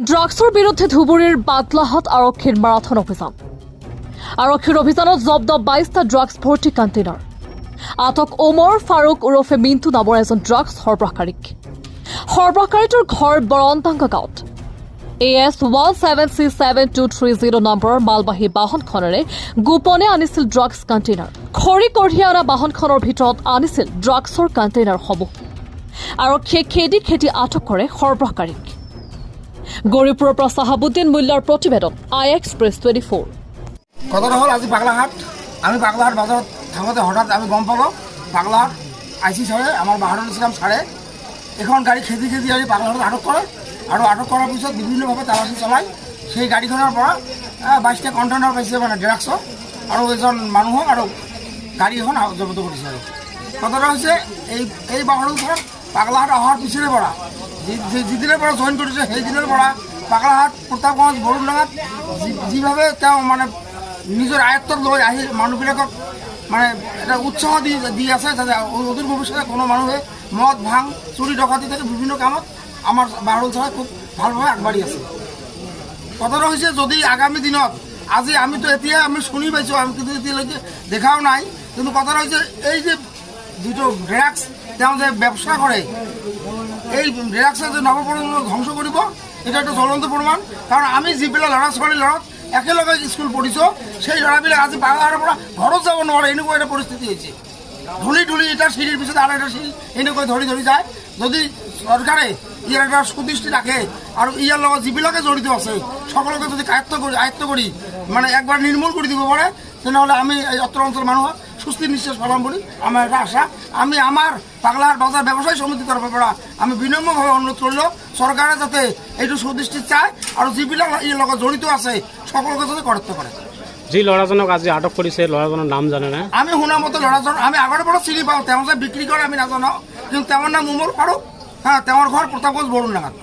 ড্ৰাগছৰ বিৰুদ্ধে ধুবুৰীৰ বাগলাহাট আৰক্ষীৰ মাৰাথন অভিযান। আৰক্ষীৰ অভিযানত জব্দ 22টা ড্ৰাগছ ভৰ্তি কণ্টেইনাৰ। আটক ওমৰ ফাৰুক ওৰফে মিণ্টু নামৰ এজন ড্ৰাগছ সৰবৰাহকাৰীক। সৰবৰাহকাৰীটোৰ ঘৰ বৰন্তাংগা গাঁৱত। AS 17C7230 নম্বৰৰ মালবাহী বাহনখনেৰে গোপনে আনিছিল ড্ৰাগছ কণ্টেইনাৰ। খৰি কঢ়িয়াই অনা বাহনখনৰ ভিতৰত আনিছিল ড্ৰাগছৰ কণ্টেইনাৰসমূহ। আৰক্ষীয়ে খেদি আটক কৰে সৰবৰাহকাৰীক। গৌৰীপুৰৰ পৰা চাহাবুদ্দিন মূল্যৰ প্ৰতিবেদন iExpress 24। কথাটা হল আজি বাগলাহাট আমি বাগলাহাট বাজাৰত থাকোঁতে হঠাৎ আমি গম পালোঁ বাগলাহাট আইসি ছাৰে আমাৰ বাহাদুৰ ইছলাম ছাৰে এখন গাড়ী খেদি আনি বাগলাহাটত আটক কৰে আৰু আটক কৰাৰ পিছত বিভিন্নভাৱে তালাচী চলাই সেই গাড়ীখনৰ পৰা 22টা কণ্টেইনাৰ পাইছে মানে ড্ৰাগছৰ আৰু এজন মানুহক আৰু গাড়ী এখন জব্দ কৰিছে। আৰু কথাটা হৈছে এই বাহাদুৰ ছাৰ বাগলাহাট অহাৰ পিছৰে পৰা যিদিনৰ পৰা জইন কৰিছে সেইদিনৰ পৰা বাগলাহাট প্ৰতাপগঞ্জ বৰুণডাঙাত যিভাৱে তেওঁ মানে নিজৰ আয়ত্তত লৈ আহি মানুহবিলাকক মানে এটা উৎসাহ দি আছে যাতে অদূৰ ভৱিষ্যতে কোনো মানুহে মদ ভাং চুৰি ডকাতি থাকে বিভিন্ন কামত আমাৰ বাহাদুৰ ছাৰে খুব ভালভাৱে আগবাঢ়ি আছে। কথাটো হৈছে যদি আগামী দিনত আজি আমিতো এতিয়া আমি শুনি পাইছোঁ আমি কিন্তু এতিয়ালৈকে দেখাও নাই, কিন্তু কথাটো হৈছে এই যে যিটো ড্ৰাগছ তেওঁ যে ব্যৱস্থা কৰে এই ড্ৰাগছে যে নৱপ্ৰজন্মক ধ্বংস কৰিব এটা একটা জ্বলন্ত প্ৰমাণ। কাৰণ আমি যিবিলাক ল'ৰা ছোৱালীৰ লগত একেলগে স্কুল পঢ়িছোঁ সেই ল'ৰাবিলাক আজি বাগলাহাটৰ পৰা ঘৰত যাব নোৱাৰে এনেকুৱা এটা পৰিস্থিতি হৈছে। ধূলি এটা চিৰিৰ পিছত আৰু এটা চিৰি এনেকৈ ধৰি যায়। যদি চৰকাৰে ইয়াৰ এটা সুদৃষ্টি ৰাখে আৰু ইয়াৰ লগত যিবিলাকে জড়িত আছে সকলোকে যদি আয়ত্ত কৰি মানে একবাৰ নিৰ্মূল কৰি দিব পাৰে তেনেহ'লে আমি এই অত্ৰ অঞ্চল মানুহক সুস্থিৰ নিশ্বাস পাম বুলি আমাৰ এটা আশা। আমি আমাৰ বাগলাহাট বাজাৰ ব্যৱসায়ী সমিতিৰ তৰফৰ পৰা আমি বিনম্ৰভাৱে অনুৰোধ কৰিলোঁ চৰকাৰে যাতে এইটো সুদৃষ্টিত চায় আৰু যিবিলাক ইয়াৰ লগত জড়িত আছে সকলোকে যাতে কৰ্তব্য কৰে। যি ল'ৰাজনক আজি আটক কৰিছে ল'ৰাজনৰ নাম জানে না? আমি শুনা মতে ল'ৰাজন আমি আগৰ পৰা চিনি পাওঁ, তেওঁ যে বিক্ৰী কৰে আমি নাজানো, কিন্তু তেওঁৰ নাম ওমৰ ফাৰুক। তেওঁৰ ঘৰ প্ৰতাপগঞ্জ বৰুণডাঙাত।